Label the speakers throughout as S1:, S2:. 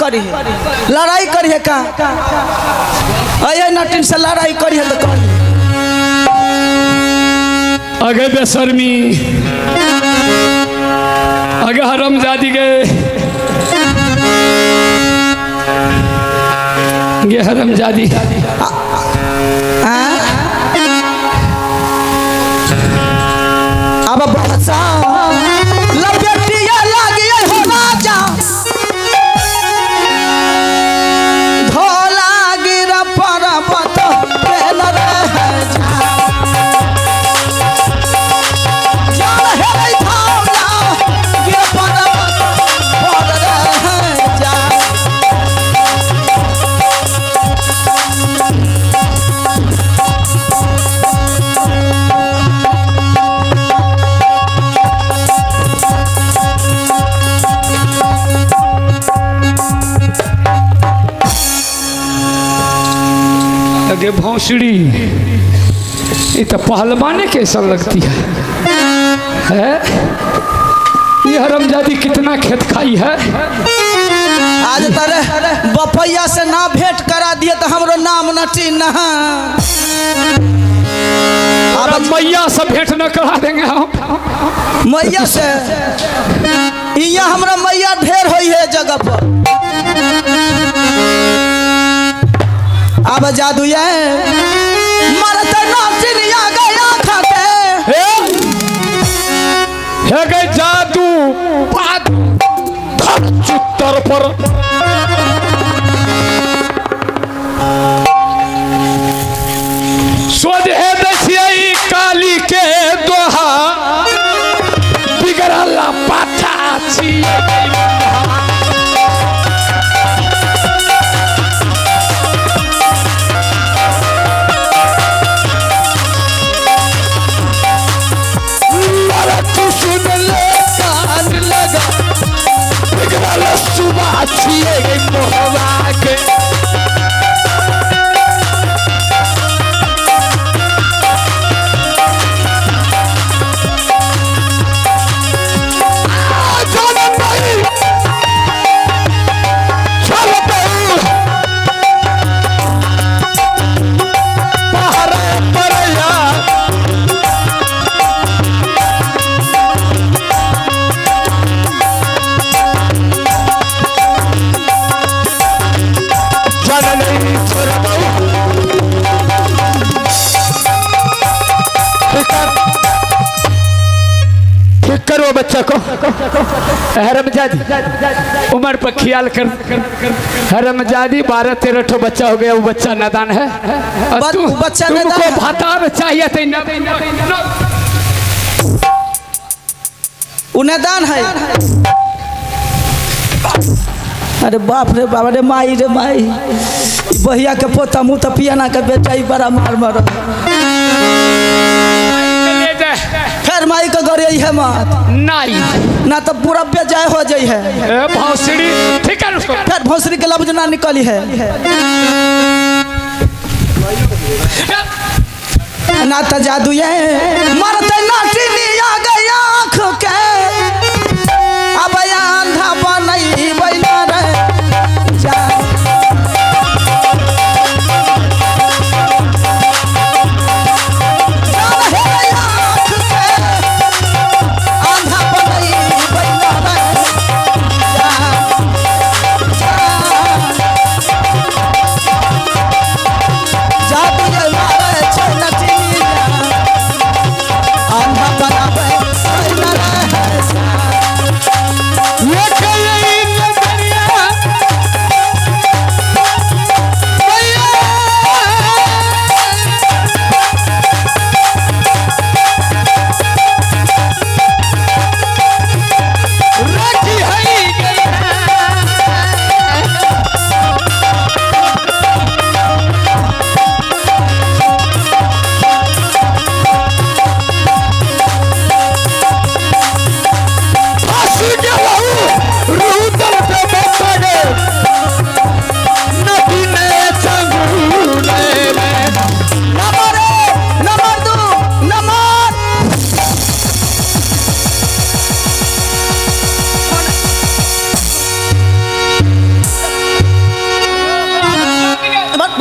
S1: करी है लड़ाई करी है का अये नटिन से लड़ाई करी है तो करी
S2: अगे बेशर्मी अगे हरामजादी गए ये हरामजादी
S1: अब बसा लपेटिया लागी हो राजा धोला गिर पर्वत पेल रहे जान है धौला गिर पर्वत पेल रहे जा
S2: अगे भौंसड़ी ये तो पहलवाने कैसा लगती है? ये हरामजादी कितना खेत खाई है।
S1: आज तारे बपैया से ना भेंट करा दिए तो हमरो नाम नटी ना
S2: अब मैया से भेंट न करा देंगे हम।
S1: मैया से यहाँ हमरा मैया ढेर हुई है जगह पर अब जादू मरते नाचिनिया गया खाते
S2: है गए जादू चुत्तर पर सोच है दसियाई काली के दोहा बिगड़ला पाथा छी सुबह अच्छी है मोहब्बा के करो बच्चा को हरामजादी उम्र पर ख्याल कर हरामजादी 12-13 ठो बच्चा हो गया वो बच्चा नादान है
S1: बच्चा
S2: तुमको भातार चाहिए थे
S1: उन्हेदान है अरे बाप रे बाप रे माई बहिया के पोता मुँह तो पियाना के बेटा ही बड़ा मार मारो फिर माई का गरे है मत
S2: नहीं
S1: ना तो पूरा बेजाय हो जाई है
S2: भौंसड़ी ठीक है उसको
S1: फिर भौंसड़ी के लफ्ज ना निकली है ना तो जादू मरते नाटिनिया गया आँख के अब अंधा बनई बैला रे जा अंधा बना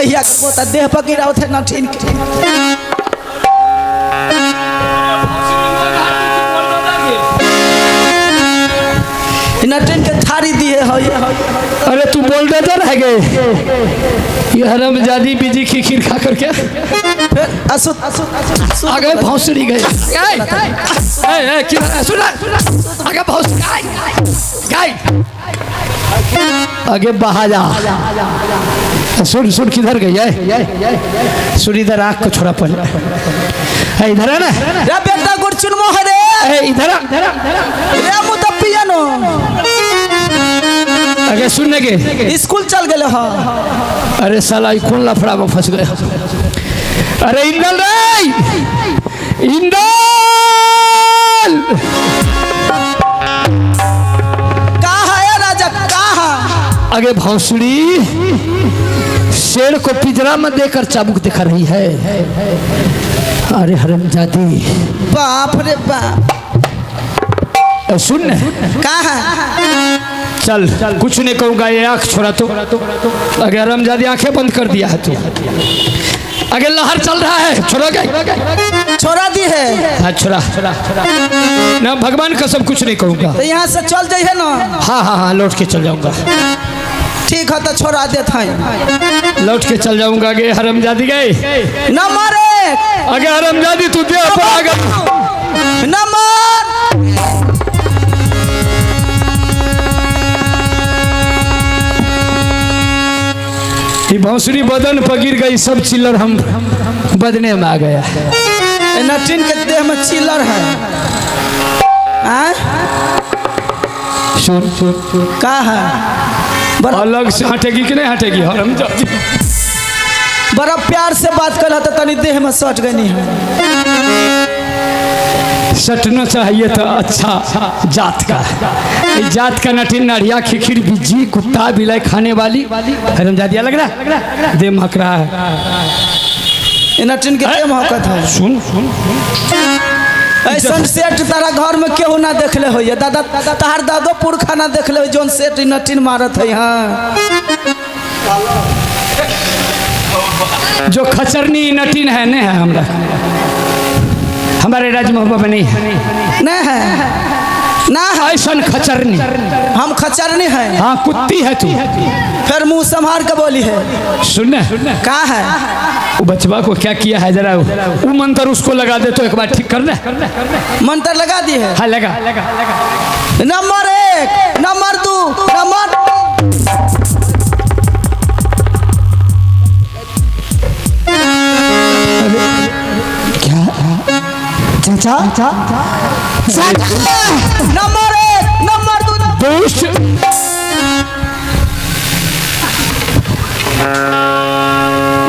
S1: भैया के पोता देह पर गिराओ थे नटीन के। नटीन के थारी दिए हो।
S2: अरे तू बोल देता रह गए ये हरामजादी बीजी की खीर खा करके आगे भौंसड़ी गए आगे भौंसड़ी आगे बहा जा। सुन सुन किधर गई है सुन इधर आँख को छोड़ा पहले इधर है ना
S1: बेटा गुड़चुन मोहरे
S2: इधर
S1: पियानो
S2: आगे सुनने के
S1: स्कूल चल गए। हाँ
S2: अरे साला कौन लफड़ा में फंस गए। अरे इंदल रे इंदल
S1: कहाँ है राजा कहाँ?
S2: आगे भौंसड़ी शेर को पिंजरा में देकर चाबुक दिखा रही है। अरे हरामजादी
S1: बाप रे बाप।
S2: सुन
S1: कहाँ?
S2: चल कुछ नहीं कहूँगा ये आँख छोड़ा तो अगर हरामजादी आंखें बंद कर दिया है तो आगे लहर चल रहा है छोड़ोगे
S1: छोड़ा दी है।
S2: हाँ छोड़ा ना भगवान का सब कुछ नहीं कहूँगा
S1: तो यहाँ से चल जाइए ना।
S2: हाँ हाँ हाँ लौट के चल जाऊँगा।
S1: ठीक है तो छोड़ा देता है
S2: लौट के चल जाऊँगा। आगे हरामजादी गए
S1: न मारे
S2: आगे हरामजादी तू दे आगे
S1: न मार।
S2: ये भौंसड़ी बदन पर गिर गई सब चिल्लर हम बदने में आ गया।
S1: नटीन के देह में चिल्लर है।
S2: सुन सुन
S1: कहाँ है?
S2: अलग से हटेगी कि नहीं हटेगी हरामजादी?
S1: बड़ा प्यार से बात कर तो तनी देह में सट गई है।
S2: सटना चाहिए था अच्छा जात का जात का नटीन नारिया खिखिर बिज्जी कुत्ता बिलाई खाने वाली हरामजादिया लग रहा दे महक रहा है।
S1: नटीन के देह महकत है।
S2: सुन सुन
S1: ऐसा सेठ तारा घर में केहू ना देखले हो दादा तार दादो पुरखा ना देखले हो जोन सेठ नटीन मारत है। हाँ
S2: जो खचरनी नटीन है नहीं है हमरा हमारे राज मोहब्बत में नहीं है
S1: ना है
S2: ऐसा खचरनी।
S1: हम खचरनी है।
S2: हाँ कुत्ती है तू।
S1: फिर मुंह संभाल के बोली है।
S2: सुन
S1: कहाँ है?
S2: वो बचवा को क्या किया है जरा वो मंत्र उसको लगा दे तो एक बार ठीक कर ले।
S1: मंत्र लगा दी है।
S2: हाँ लगा
S1: नंबर 1 नंबर 2 नंबर
S2: चाचा
S1: नंबर 1 नंबर 2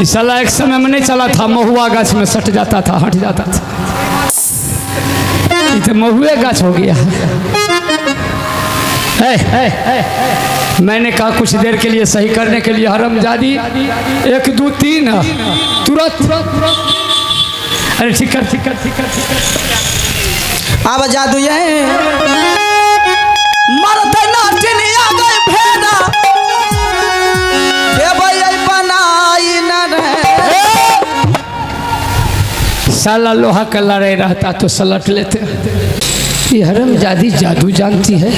S2: इस साला एक समय में नहीं चला था महुआ गाछ में सट जाता था हट जाता था। ये तो महुए गाछ हो गया है। मैंने कहा कुछ देर के लिए सही करने के लिए हरामजादी 1 2 3 तुरंत अरे ठीक कर
S1: अब जादू ये मरते नाटिन आ गए भेड़ा के भई बनाई न रे।
S2: साला लोहा का लड़ाई रहता तो सलट लेते। ये हरामजादी जादू जानती है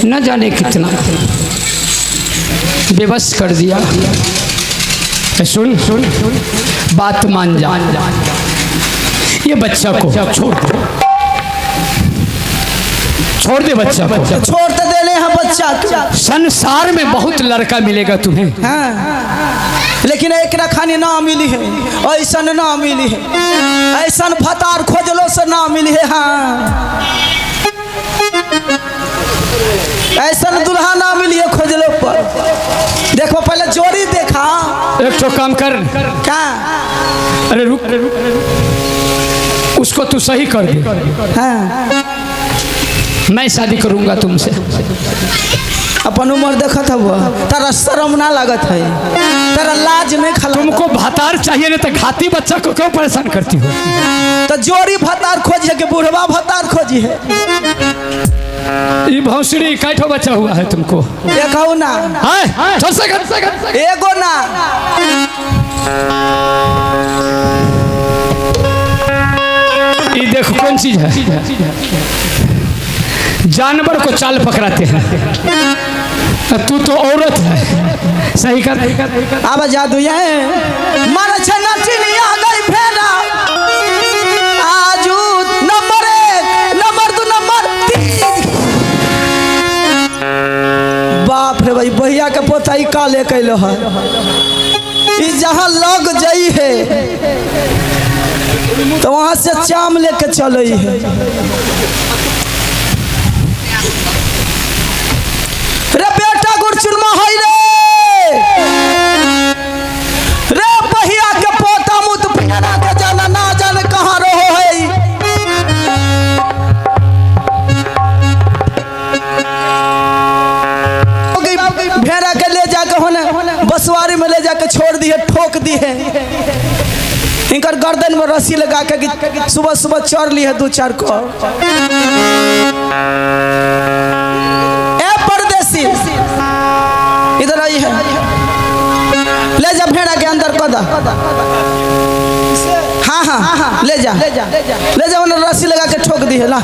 S2: न जाने कितना बेबस कर दिया। सुन सुन बात मान जा ये बच्चा को छोड़ दे बच्चा को
S1: छोड़ तो देने हैं बच्चा।
S2: संसार में बहुत लड़का मिलेगा तुम्हें।
S1: हाँ लेकिन एक खानी ना मिली है ऐसा ना मिली है ऐसा फतार खोजलो से ना मिली है। हाँ ऐसा दुल्हा ना मिली है खोजलो पर। देखो पहले जोड़ी देखा।
S2: एक तो काम कर
S1: क्या?
S2: अरे रुक उसको तू सही कर दे।
S1: हाँ
S2: मैं शादी करूंगा तुमसे।
S1: अपन उम्र देखा था वो तेरा शर्म ना लगत है तेरा लाज नहीं खला।
S2: तुमको भतार चाहिए नहीं तो घाती बच्चा को क्यों परेशान करती हो?
S1: तो जोड़ी भतार खोजी है कि बुढ़वा भतार खोजी है?
S2: ये भौंसड़ी कैठो बच्चा हुआ है तुमको?
S1: देखो ना
S2: एगो
S1: ना
S2: ये देखो कौन चीज है, जानवर को चाल पकड़ाते हैं, तू तो औरत है। सही कर
S1: अब जादू ये मन छना चिनिया गई फेरा आजू नंबर 1 नंबर 2 नंबर 3। बाप रे भाई भैया के पोता ही काले कैलो है। ई जहाँ लग जाई है तो वहां से चाम लेके चले है। रे बेटा गुरचुरमा होई रे रे भैया के पोता मुत फेरा के जाना ना जाने कहाँ रहो है। भेड़ा के ले जाके होने बसवारी में ले जाके छोड़ दिए, ठोक दिए। इनकर गर्दन में रस्सी लगा के सुबह सुबह चढ़ ली है 2-4 को। ए परदेसी इधर आई है, ले जा भेड़ा के अंदर कदा। हाँ हाँ ले जा उन्हें रस्सी लगा के ठोक दी है। ला